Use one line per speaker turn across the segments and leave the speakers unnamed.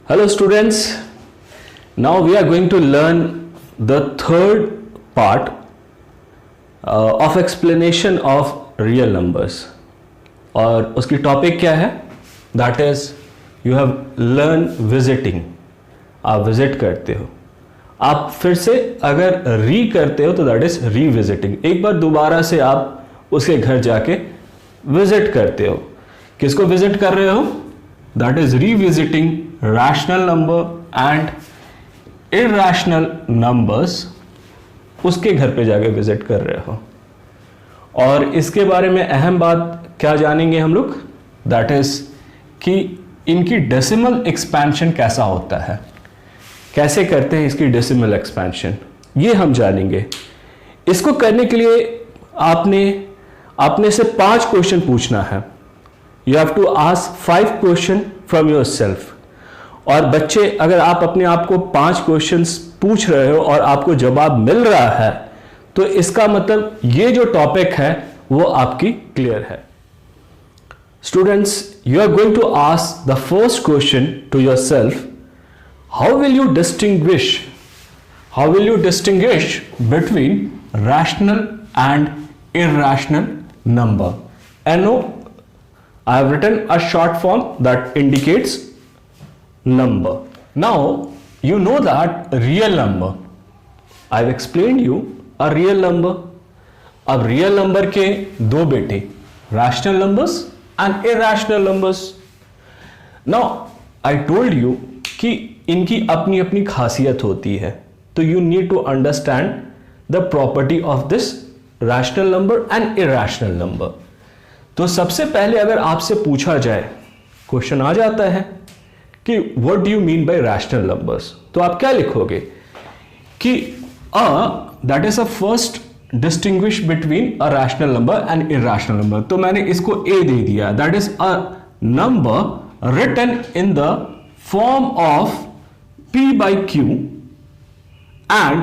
Hello students, now we are going to learn the third part of explanation of real numbers. और उसकी topic क्या है? That is you have learned visiting. आप visit करते हो, आप फिर से अगर री करते हो तो दैट इज रीविजिटिंग। एक बार दोबारा से आप उसके घर जाके विजिट करते हो। किसको विजिट कर रहे हो? That is revisiting rational number and irrational numbers, उसके घर पे जाके विजिट कर रहे हो। और इसके बारे में अहम बात क्या जानेंगे हम लोग? दैट इज कि इनकी डेसिमल एक्सपेंशन कैसा होता है, कैसे करते हैं इसकी डेसिमल एक्सपेंशन, ये हम जानेंगे। इसको करने के लिए आपने से 5 क्वेश्चन पूछना है। You have to ask 5 question from yourself. और बच्चे, अगर आप अपने आप को 5 क्वेश्चंस पूछ रहे हो और आपको जवाब मिल रहा है तो इसका मतलब ये जो टॉपिक है वो आपकी क्लियर है। Students, you are going to ask the first question to yourself, how will you distinguish between rational and irrational number? And no, I have written a short form that indicates number. Now you know that real number, I have explained you a real number. अब real number के दो बेटे, rational numbers and irrational numbers. Now I told you कि इनकी अपनी अपनी खासियत होती है, तो you need to understand the property of this rational number and irrational number. तो सबसे पहले अगर आपसे पूछा जाए, क्वेश्चन आ जाता है कि what do you mean by rational numbers, तो आप क्या लिखोगे कि that is a first distinguish between a rational number and irrational number. तो मैंने इसको ए दे दिया, that is a number written in the form of p by q and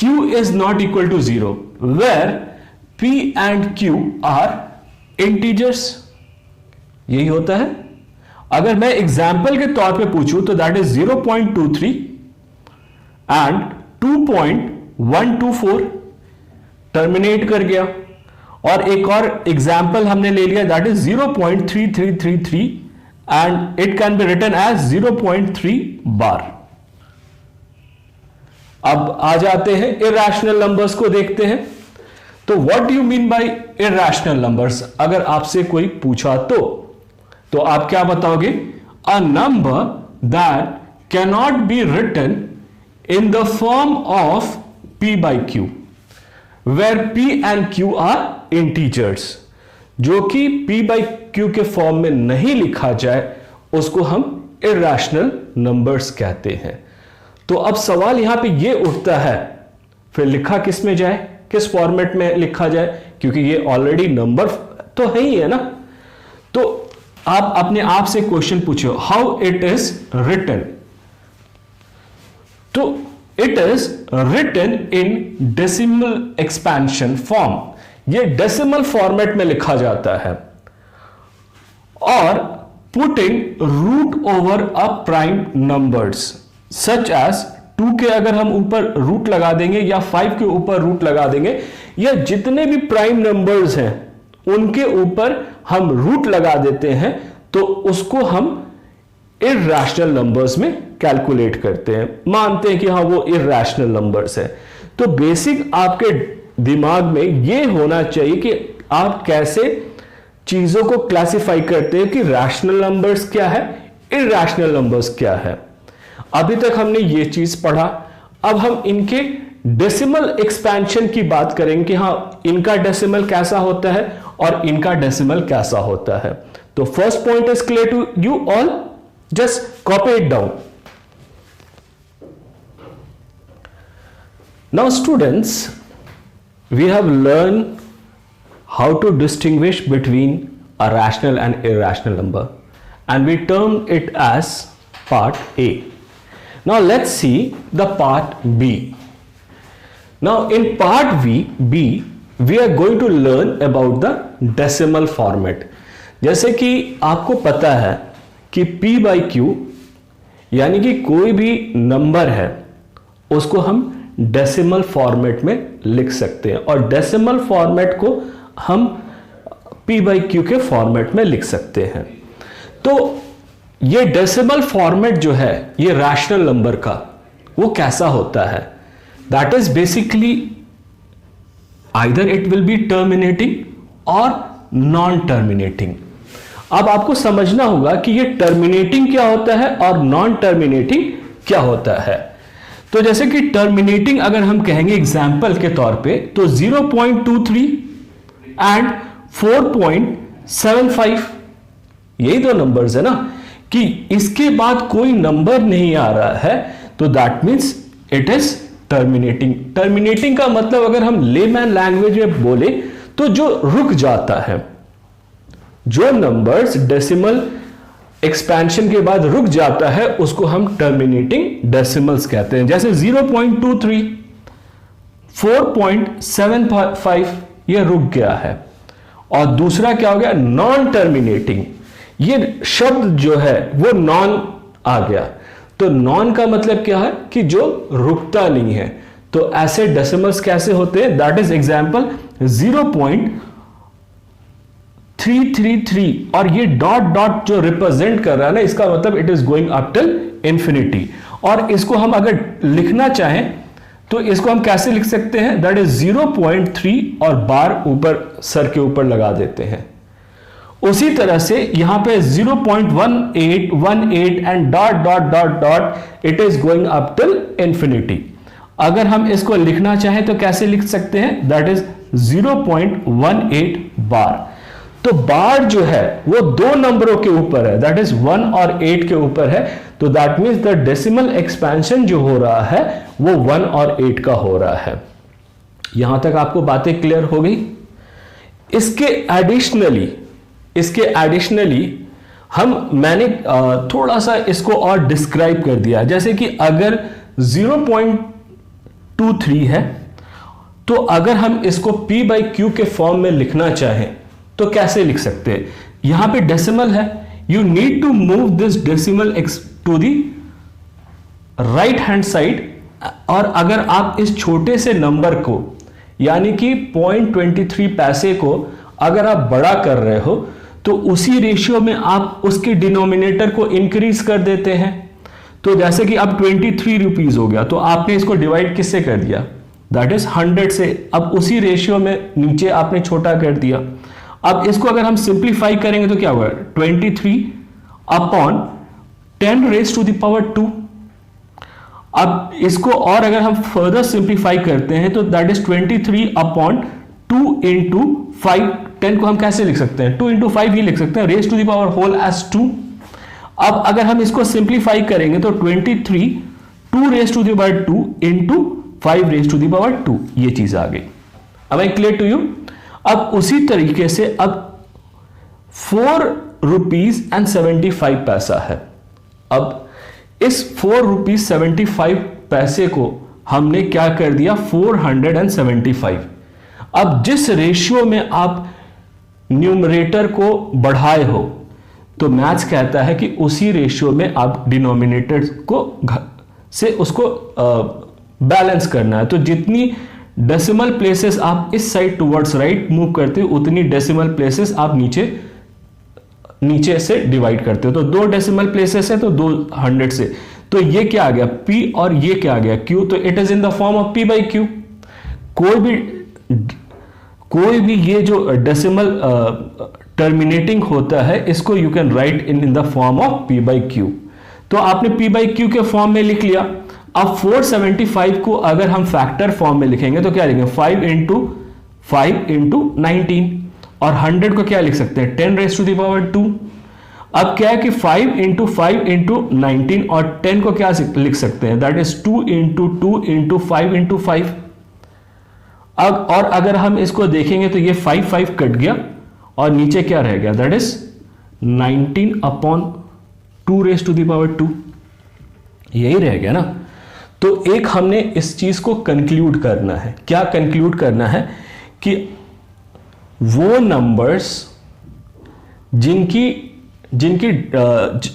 q is not equal to 0, where p and q are integers। यही होता है। अगर मैं एग्जाम्पल के तौर पे पूछूं तो दैट इज 0.23 एंड 2.124, टर्मिनेट कर गया। और एक और एग्जाम्पल हमने ले लिया, that is 0.3333 and it can be written as 0.3 bar। अब आ जाते हैं irrational numbers को देखते हैं। तो what do you mean by irrational numbers? अगर आपसे कोई पूछा तो आप क्या बताओगे? A number that cannot be written in the form of p by q, where p and q are integers। जो कि p by q के फॉर्म में नहीं लिखा जाए उसको हम इरैशनल नंबर्स कहते हैं। तो अब सवाल यहां पे ये उठता है, फिर लिखा किस में जाए, किस फॉर्मेट में लिखा जाए, क्योंकि ये ऑलरेडी नंबर तो है ही है ना। तो आप अपने आप से क्वेश्चन पूछो, हाउ इट इज रिटन। तो it is written in decimal expansion form. ये डेसिमल फॉर्मेट में लिखा जाता है और putting root over a prime numbers such as 2 के अगर हम ऊपर रूट लगा देंगे या 5 के ऊपर रूट लगा देंगे या जितने भी प्राइम नंबर्स हैं उनके ऊपर हम रूट लगा देते हैं तो उसको हम इरैशनल नंबर्स में कैलकुलेट करते हैं, मानते हैं कि हाँ वो इरैशनल नंबर्स है। तो बेसिक आपके दिमाग में ये होना चाहिए कि आप कैसे चीजों को क्लासिफाई करते हैं कि रैशनल नंबर्स क्या है, इरैशनल नंबर्स क्या है। अभी तक हमने ये चीज पढ़ा। अब हम इनके डेसिमल एक्सपेंशन की बात करेंगे कि हाँ इनका डेसिमल कैसा होता है और इनका डेसिमल कैसा होता है। तो first point is clear to you all, just copy it down. Now students, we have learned how to distinguish between a rational and irrational number, and we termed it as part A. Now let's see the part B. Now in part B we are going to learn about the decimal format। जैसे कि आपको पता है कि p by q यानी कि कोई भी नंबर है उसको हम डेसिमल फॉर्मेट में लिख सकते हैं, और डेसिमल फॉर्मेट को हम p/q के फॉर्मेट में लिख सकते हैं। तो ये डेसिमल फॉर्मेट जो है ये रैशनल नंबर का, वो कैसा होता है? That is basically either it will be terminating और नॉन टर्मिनेटिंग। अब आपको समझना होगा कि ये टर्मिनेटिंग क्या होता है और नॉन टर्मिनेटिंग क्या होता है। तो जैसे कि टर्मिनेटिंग अगर हम कहेंगे एग्जाम्पल के तौर पे, तो 0.23 एंड 4.75, यही दो नंबर्स है ना, कि इसके बाद कोई नंबर नहीं आ रहा है, तो that means it is terminating. Terminating का मतलब अगर हम लेमैन लैंग्वेज में बोले तो जो रुक जाता है, जो नंबर्स डेसिमल एक्सपेंशन के बाद रुक जाता है उसको हम टर्मिनेटिंग डेसिमल्स कहते हैं। जैसे 0.23, 4.75 ये रुक गया है। और दूसरा क्या हो गया? Non terminating. ये शब्द जो है वो नॉन आ गया। तो नॉन का मतलब क्या है? कि जो रुकता नहीं है। तो ऐसे डेसिमल्स कैसे होते हैं? दैट इज एग्जांपल 0.333, और ये डॉट डॉट जो रिप्रेजेंट कर रहा है ना, इसका मतलब it is going up till infinity. और इसको हम अगर लिखना चाहें तो इसको हम कैसे लिख सकते हैं? दैट इज 0.3 और बार ऊपर सर के ऊपर लगा देते हैं। उसी तरह से यहां पे 0.1818 and dot dot dot dot, it is going up till infinity. अगर हम इसको लिखना चाहें तो कैसे लिख सकते हैं? दैट इज 0.18 बार। तो बार जो है वो दो नंबरों के ऊपर है, दैट इज 1 और 8 के ऊपर है। तो that means the decimal expansion जो हो रहा है वो 1 और 8 का हो रहा है। यहां तक आपको बातें क्लियर हो गई? इसके एडिशनली मैंने थोड़ा सा इसको और डिस्क्राइब कर दिया। जैसे कि अगर 0.23 है तो अगर हम इसको p/q के फॉर्म में लिखना चाहें तो कैसे लिख सकते हैं? यहां पे डेसिमल है, you need to move this decimal to the right hand side. और अगर आप इस छोटे से नंबर को यानी कि 0.23 पैसे को अगर आप बड़ा कर रहे हो तो उसी रेशियो में आप उसके डिनोमिनेटर को इंक्रीज कर देते हैं। तो जैसे कि अब 23 रुपीज हो गया, तो आपने इसको डिवाइड किससे कर दिया? दैट इज 100 से। अब उसी रेशियो में नीचे आपने छोटा कर दिया। अब इसको अगर हम सिंप्लीफाई करेंगे तो क्या होगा? 23 upon 10 raise to the power 2। अब इसको और अगर हम फर्दर सिंप्लीफाई करते हैं तो दैट इज 23 अपॉन 2 इंटू 5। 10 को हम कैसे लिख सकते हैं? 2 इंटू 5 ही लिख सकते हैं, raise to the power whole as 2। अब अगर हम इसको सिंप्लीफाई करेंगे तो 23 2 raise to the power 2 into 5 raise to the power 2, ये चीज आ गई। अब आई क्लियर टू यू? अब उसी तरीके से अब 4 रुपीज एंड 75 पैसा है। अब इस 4 रुपीज 75 पैसे को हमने क्या कर दिया? 475। अब जिस रेशियो में आप न्यूमरेटर को बढ़ाए हो तो मैथ्स कहता है कि उसी रेशियो में आप डिनोमिनेटर को से उसको बैलेंस करना है। तो जितनी डेसिमल प्लेसेस आप इस साइड टुवर्ड्स राइट मूव करते हो उतनी डेसिमल प्लेसेस आप नीचे से डिवाइड करते हो। तो 2 डेसिमल प्लेसेस है तो 200 से, तो ये क्या आ गया? p और ये क्या आ गया? q। तो it is in the form of p/q। कोई भी ये जो डेसिमल टर्मिनेटिंग होता है इसको you can write in the form of p/q। तो आपने p/q के फॉर्म में लिख लिया। अब 475 को अगर हम फैक्टर फॉर्म में लिखेंगे तो क्या लिखेंगे? 5 इंटू 5 इंटू 19। और 100 को क्या लिख सकते हैं? 10 रेज टू द पावर 2। अब क्या है कि 5 इंटू 5 इंटू 19 और 10 को क्या लिख सकते हैं? That is 2 into 2 into 5 into 5। अब और अगर हम इसको देखेंगे तो ये 5 कट गया और नीचे क्या रह गया? That is 19 upon 2 raise to the power 2, यही रह गया ना। तो एक हमने इस चीज को कंक्लूड करना है। क्या कंक्लूड करना है? कि वो नंबर्स जिनकी जिनकी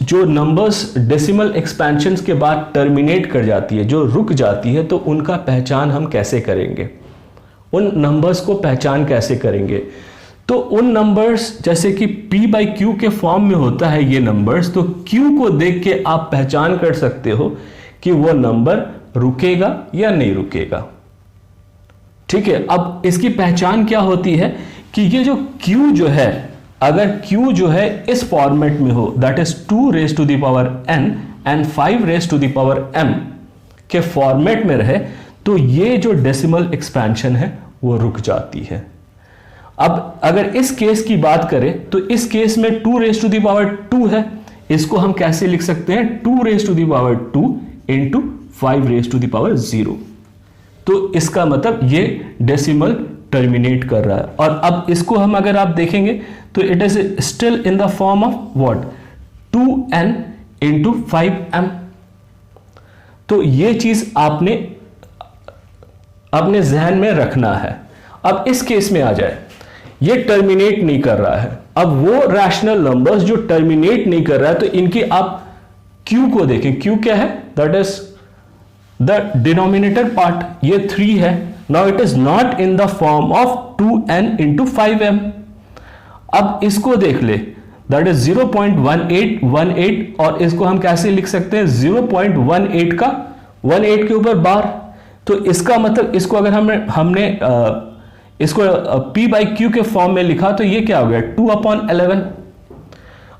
जो नंबर्स डेसिमल एक्सपेंशंस के बाद टर्मिनेट कर जाती है, जो रुक जाती है, तो उनका पहचान हम कैसे करेंगे, उन नंबर्स को पहचान कैसे करेंगे। तो उन नंबर्स जैसे कि p/q के फॉर्म में होता है ये नंबर्स, तो q को देख के आप पहचान कर सकते हो कि वो नंबर रुकेगा या नहीं रुकेगा। ठीक है, अब इसकी पहचान क्या होती है कि ये जो q जो है, अगर q जो है इस फॉर्मेट में हो, that is 2n and 5m के फॉर्मेट में रहे, तो ये जो डेसिमल एक्सपेंशन है वो रुक जाती है। अब अगर इस केस की बात करें तो इस केस में 2 है, इसको हम कैसे लिख सकते हैं, 2 इंटू 5 तो इसका मतलब ये डेसिमल टर्मिनेट कर रहा है। और अब इसको हम अगर आप देखेंगे तो it is still in the form of what, 2n into 5m। तो ये चीज आपने अपने जहन में रखना है। अब इस केस में आ जाए, ये टर्मिनेट नहीं कर रहा है। अब वो रैशनल नंबर्स जो टर्मिनेट नहीं कर रहा है, तो इनकी आप q को देखें, q क्या है, that is the denominator part, ये 3 है। Now it is not in the form of 2n into 5m। अब इसको देख ले, दैट इज 0.1818, और इसको हम कैसे लिख सकते हैं, 0.18 का 18 के ऊपर बार। तो इसका मतलब इसको अगर हमने इसको p/q के फॉर्म में लिखा तो ये क्या हो गया, 2/11।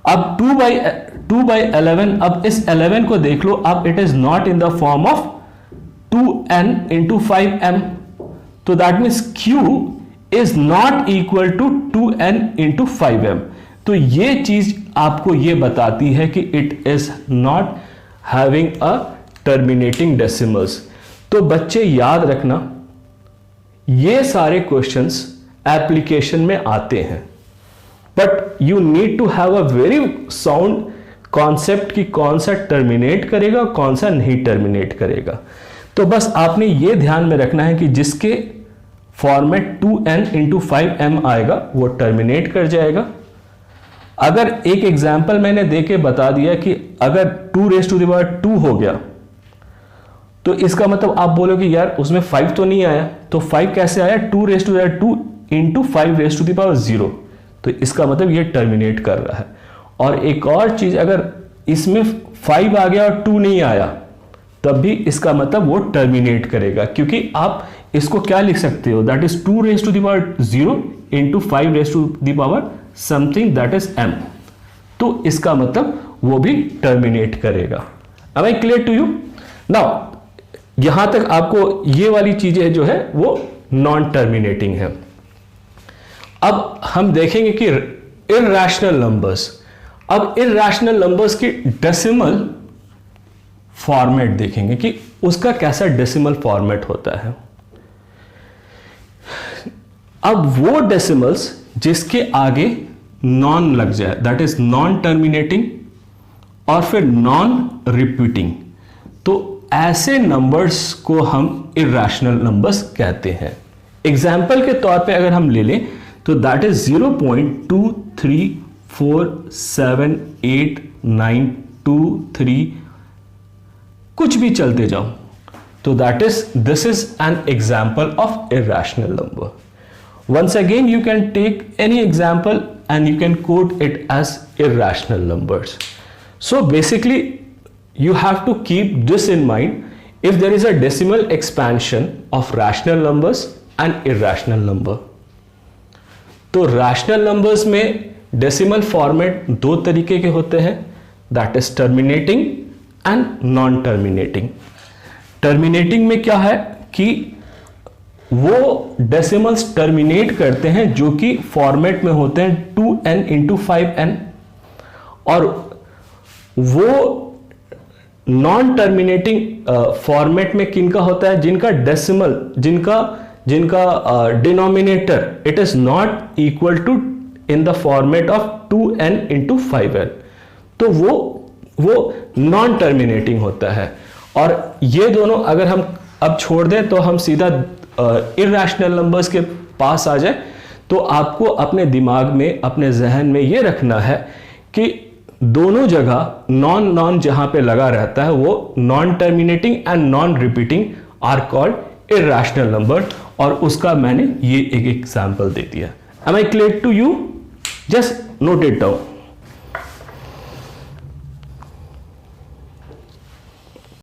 अब 2/11, अब इस 11 को देख लो, अब it is not in the form of 2n into 5m, तो that means q is not equal to 2n into 5m। तो ये चीज आपको ये बताती है कि it is not having a terminating decimals. तो बच्चे याद रखना, ये सारे क्वेश्चंस एप्लीकेशन में आते हैं, but you need to have a very sound concept कि कौन सा टर्मिनेट करेगा कौन सा नहीं टर्मिनेट करेगा। तो बस आपने ये ध्यान में रखना है कि जिसके फॉर्मेट 2n इंटू 5m आएगा वो टर्मिनेट कर जाएगा। अगर एक एग्जाम्पल मैंने देके बता दिया कि अगर 2 हो गया, तो इसका मतलब आप बोलोगे यार उसमें 5 तो नहीं आया, तो 5 कैसे आया, 2 इंटू 5 तो इसका मतलब ये टर्मिनेट कर रहा है। और एक और चीज, अगर इसमें 5 आ गया और 2 नहीं आया, तब भी इसका मतलब वो टर्मिनेट करेगा, क्योंकि आप इसको क्या लिख सकते हो, that is 2 into 5 something that is m। तो इसका मतलब वो भी टर्मिनेट करेगा। Am I clear to you? Now यहां तक आपको ये वाली चीजें जो है वो नॉन टर्मिनेटिंग है। अब हम देखेंगे कि इरैशनल नंबर्स, अब इरैशनल नंबर्स की डेसिमल फॉर्मेट देखेंगे कि उसका कैसा डेसिमल फॉर्मेट होता है। अब वो डेसिमल्स जिसके आगे नॉन लग जाए, दैट इज नॉन टर्मिनेटिंग और फिर नॉन रिपीटिंग, तो ऐसे नंबर्स को हम इरैशनल नंबर्स कहते हैं। एग्जाम्पल के तौर पे अगर हम ले लें तो दैट इज 0.23478923, कुछ भी चलते जाओ, तो that is this is an example of irrational number. Once again, you can take any example and you can quote it as irrational numbers. So basically, you have to keep this in mind if there is a decimal expansion of rational numbers and irrational number. तो rational numbers में decimal format दो तरीके के होते हैं, that is terminating and non-terminating. Terminating में क्या है कि वो डेसिमल्स टर्मिनेट करते हैं जो कि फॉर्मेट में होते हैं 2n इंटू 5n, और वो नॉन टर्मिनेटिंग फॉर्मेट में किनका होता है, जिनका डेसिमल, जिनका denominator it is not equal to in the format of 2n into 5n, तो वो नॉन टर्मिनेटिंग होता है। और ये दोनों अगर हम अब छोड़ दें तो हम सीधा इरैशनल नंबर्स के पास आ जाए, तो आपको अपने दिमाग में, अपने जहन में ये रखना है कि दोनों जगह नॉन नॉन जहां पे लगा रहता है वो non terminating and non repeating are called irrational number, और उसका मैंने ये एक एग्जांपल दे दिया। Am I clear to you? Just note it down.